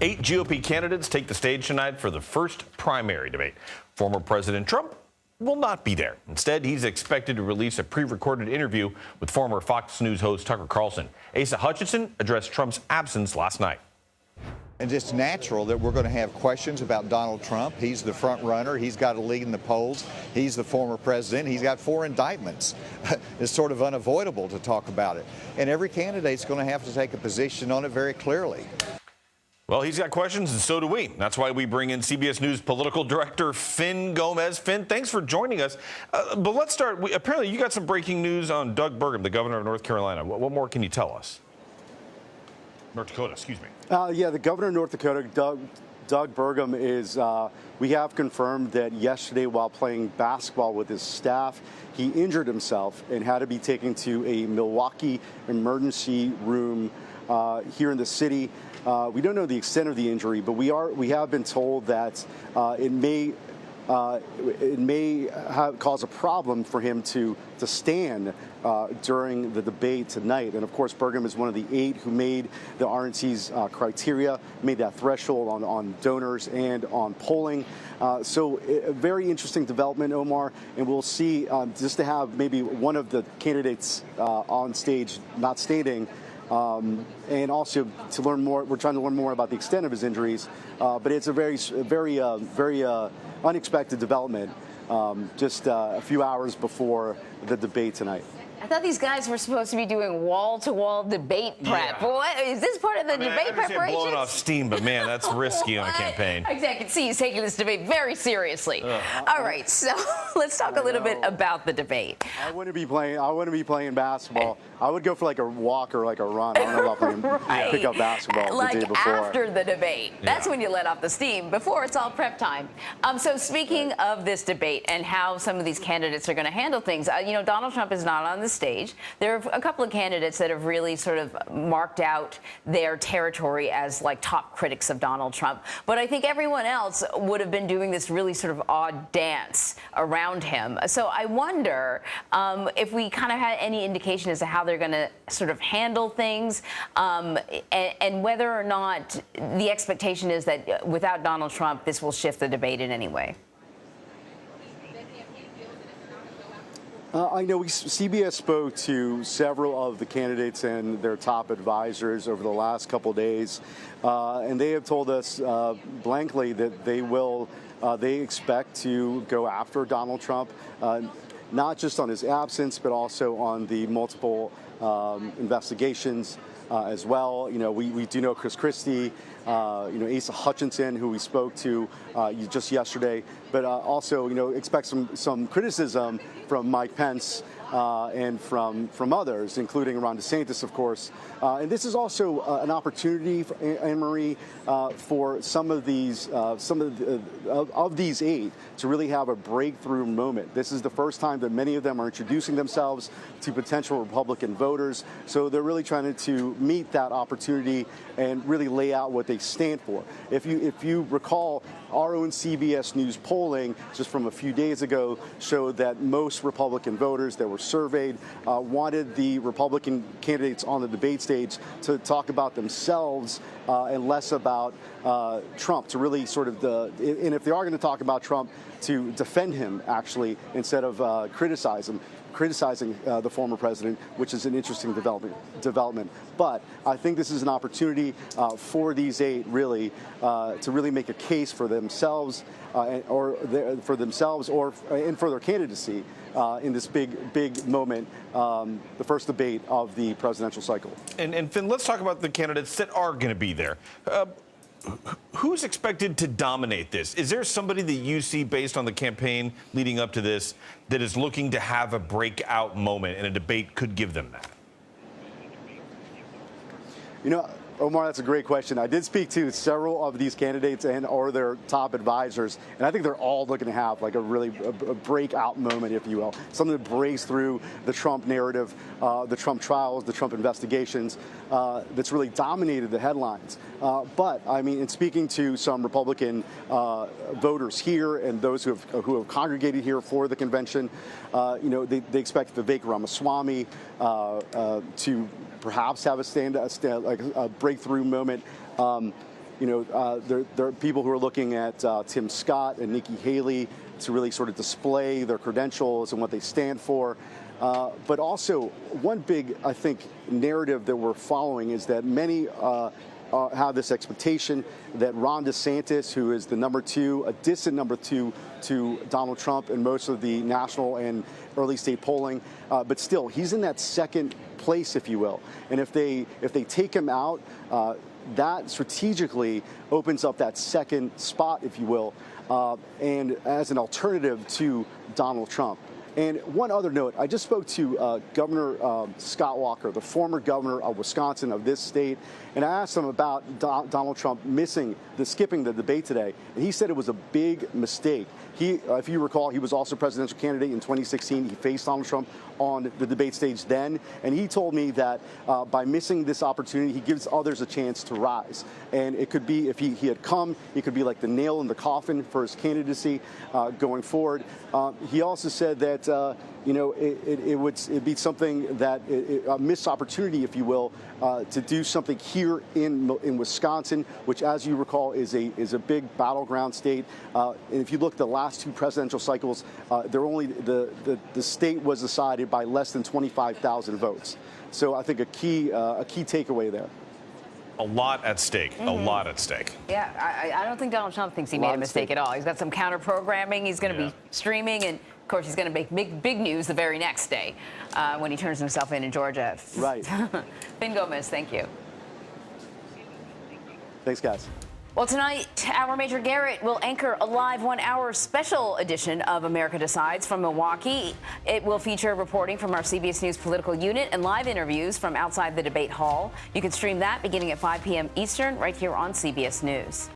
8 GOP candidates take the stage tonight for the first primary debate. Former President Trump will not be there. Instead, he's expected to release a pre-recorded interview with former Fox News host Tucker Carlson. ASA Hutchinson addressed Trump's absence last night. And it's natural that we're going to have questions about Donald Trump. He's the front runner. He's got a lead in the polls. He's the former president. He's got 4 indictments. It's sort of unavoidable to talk about it. And every candidate's going to have to take a position on it very clearly. Well, he's got questions, and so do we. That's why we bring in CBS News political director Fin Gómez. Fin, thanks for joining us. But let's start. Apparently, you got some breaking news on Doug Burgum, the governor of North Carolina. What more can you tell us? North Dakota, excuse me. Yeah, the governor of North Dakota, Doug Burgum, is, we have confirmed that yesterday while playing basketball with his staff, he injured himself and had to be taken to a Milwaukee emergency room here in the city. We don't know the extent of the injury, but we have been told that it may cause a problem for him to stand during the debate tonight. And of course, Burgum is one of the 8 who made the RNC's criteria, made that threshold on donors and on polling. So a very interesting development, Omar, and we'll see just to have maybe one of the candidates on stage not stating. And also to learn more, we're trying to learn more about the extent of his injuries. But it's a very unexpected development just a few hours before the debate tonight. I thought these guys were supposed to be doing wall-to-wall debate prep. Yeah. What is this part of the debate preparation? Blowing off steam, but man, that's risky on a campaign. Exactly. I can see he's taking this debate very seriously. All right, so let's talk a little bit about the debate. I wouldn't be playing basketball. I would go for like a walk or like a run. I don't know about playing pickup basketball like the day before. After the debate. That's when you let off the steam. Before, it's all prep time. So speaking of this debate and how some of these candidates are going to handle things, you know, Donald Trump is not on the stage. There are a couple of candidates that have really sort of marked out their territory as like top critics of Donald Trump. But I think everyone else would have been doing this really sort of odd dance around him. So I wonder if we kind of had any indication as to how they're going to sort of handle things and whether or not the expectation is that without Donald Trump, this will shift the debate in any way. I know CBS spoke to several of the candidates and their top advisors over the last couple of days, and they have told us blankly that they expect to go after Donald Trump, not just on his absence, but also on the multiple investigations as well. You know, we do know Chris Christie, ASA Hutchinson, who we spoke to just yesterday, but also, expect some criticism from Mike Pence and from others, including Ron DeSantis, of course. And this is also an opportunity, for Anne-Marie, for some of these of these 8 to really have a breakthrough moment. This is the first time that many of them are introducing themselves to potential Republican voters. So they're really trying to meet that opportunity and really lay out what they stand for. If you recall, our own CBS News polling just from a few days ago showed that most Republican voters that were surveyed wanted the Republican candidates on the debate stage to talk about themselves and less about Trump, to really sort of and if they are going to talk about Trump, to defend him actually instead of criticizing the former president, which is an interesting development. But I think this is an opportunity for these 8 really to really make a case for themselves and for their candidacy in this big moment, the first debate of the presidential cycle. And Finn, let's talk about the candidates that are going to be there. Who's expected to dominate this? Is there somebody that you see based on the campaign leading up to this that is looking to have a breakout moment and a debate could give them that? Omar, that's a great question. I did speak to several of these candidates or their top advisors, and I think they're all looking to have like a breakout moment, if you will, something that breaks through the Trump narrative, the Trump trials, the Trump investigations, that's really dominated the headlines. But I mean, in speaking to some Republican voters here and those who have congregated here for the convention, they expect Vivek Ramaswamy to perhaps have a breakthrough moment. There are people who are looking at Tim Scott and Nikki Haley to really sort of display their credentials and what they stand for. But also, one big, I think, narrative that we're following is that many have this expectation that Ron DeSantis, who is a distant number two to Donald Trump in most of the national and early state polling, but still, he's in that second place, if you will. And if they take him out, that strategically opens up that second spot, if you will, and as an alternative to Donald Trump. And one other note, I just spoke to Governor Scott Walker, the former governor of Wisconsin, of this state, and I asked him about Donald Trump skipping the debate today, and he said it was a big mistake. If you recall, he was also presidential candidate in 2016. He faced Donald Trump on the debate stage then, and he told me that by missing this opportunity, he gives others a chance to rise. And it could be, if he had come, he could be like the nail in the coffin for his candidacy going forward. He also said that it'd be something that a missed opportunity, if you will, to do something here in Wisconsin, which, as you recall, is a big battleground state. And if you look at the last two presidential cycles, the state was decided by less than 25,000 votes. So I think a key takeaway there. A lot at stake. A lot at stake. Yeah, I don't think Donald Trump thinks he made a mistake at all. He's got some counter programming. He's going to be streaming, and of course, he's going to make big news the very next day when he turns himself in Georgia. Right. Fin Gómez, thank you. Thanks, guys. Well, tonight, our Major Garrett will anchor a live 1-hour special edition of America Decides from Milwaukee. It will feature reporting from our CBS News political unit and live interviews from outside the debate hall. You can stream that beginning at 5 p.m. Eastern right here on CBS News.